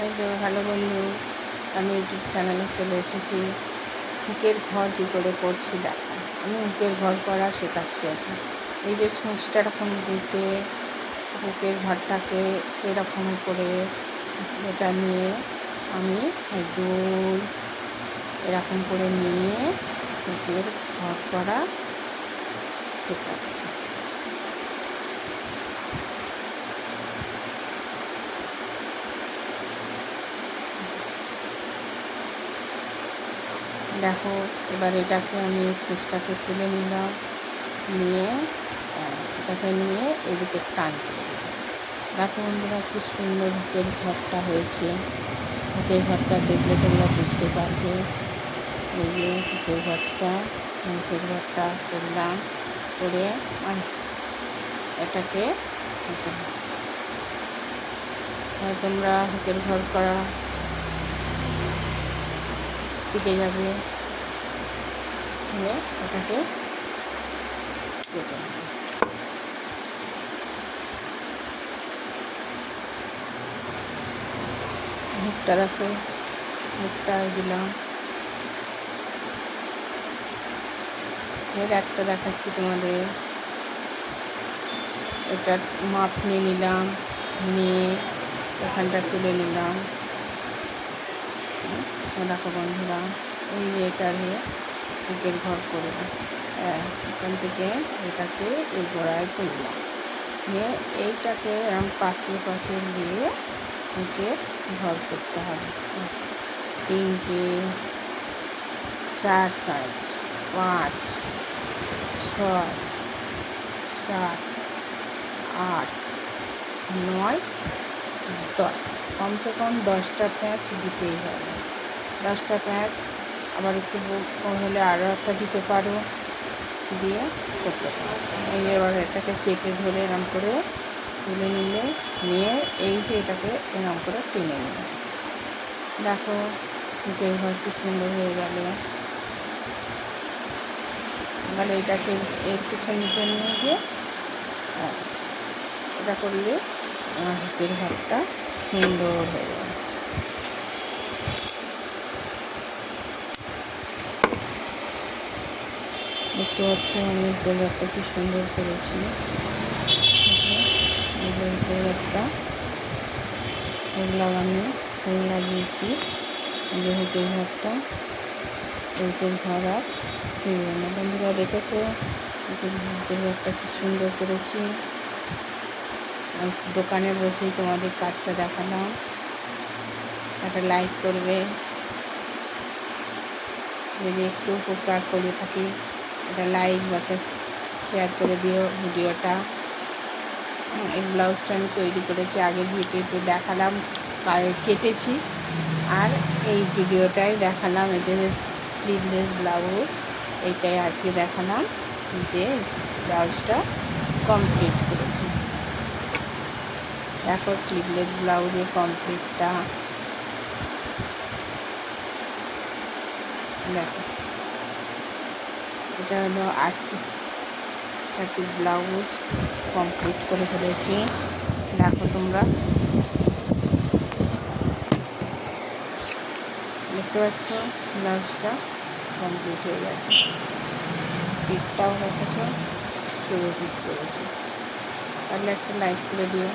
এই তো হ্যালো বন্ধু, আমি ইউটিউব চ্যানেলে চলে এসেছি। হুকের ঘর কী করে করছি দেখো। আমি হুকের ঘর করা শেখাচ্ছি আজকে। এই যে ছুঁচটা এরকম দিতে হুকের ঘরটাকে এরকম করে এটা নিয়ে আমি দুই এরকম করে নিয়ে হুকের ঘর করা শেখাচ্ছি। দেখো, এবার এটাকে আমি ছুঁচটাকে তুলে নিলাম, নিয়ে এটাকে নিয়ে এদিকে টান করে দিলাম। দেখো বন্ধুরা, কি সুন্দর হুকের ঘরটা হয়েছে। হুকের ঘরটা দেখলে তোমরা বুঝতে পারবে। এই যে হুকের ঘরটা করলাম, করে এটাকে তোমরা হুকের ঘর করা শিখে যাবে। এটাকে কেটে নেবে। হুকটা দেখো, হুকটা দিলাম। এর একটা দেখাচ্ছি তোমাদের। এটা মাপ নিয়ে নিলাম, নিয়ে এখানটা তুলে নিলাম। দেখো বন্ধুরা, এই যে এটা দিয়ে হুকের ঘর করবো। এখান থেকে এটাকে এই গোড়ায় তুললাম, নিয়ে এইটাকে এরকম পাকিয়ে দিয়ে হুকের ঘর করতে হবে। 3টে 4 5 5 6 7 8 9 10, কমসে কম 10টা প্যাঁচ দিতেই হবে। 10টা প্যাঁচ, আবার একটু হলে আরও একটা দিতে পারো, দিয়ে করতে পারো। এই এবার এটাকে চেপে ধরে এরম করে তুলে নিয়ে এই যে এটাকে এরম করে টেনে নিলে দেখো হুকের ঘর কি সুন্দর হয়ে গেল। এবার এটাকে এর পিছনে নিয়ে গিয়ে এটা করলে আমার হুকের ঘরটা সুন্দর হয়ে যাবে। দেখতে পাচ্ছি আমি হুকের ঘরটা কি সুন্দর করেছি। হুকের ঘরটা ফুল লাগিয়েছি। যে হুকের ঘরটা ঘর আর ছিঁড়বে না। বন্ধুরা দেখেছো হুকের ঘরটা কি সুন্দর করেছি। দোকানে বসেই তোমাদের কাজটা দেখালাম। একটা লাইক করবে, যদি একটু উপকার করে থাকি একটা লাইক বা একটা শেয়ার করে দিও ভিডিওটা। এই ব্লাউজটা আমি তৈরি করেছি, আগের ভিডিওতে দেখালাম কেটেছি, আর এই ভিডিওটাই দেখালাম। এটা স্লিভলেস ব্লাউজ, এইটাই আজকে দেখালাম যে ব্লাউজটা কমপ্লিট করেছি। দেখো স্লিভলেস ব্লাউজের কমপ্লিটটা দেখো। এটা হলো 8 ব্লাউজ কমপ্লিট করে ফেলেছি। দেখো তোমরা দেখতে পাচ্ছ ব্লাউজটা কমপ্লিট হয়ে গেছে। পিঠটাও রেখেছে, শুরু পিঠ করেছে। তাহলে একটা লাইক করে দিও।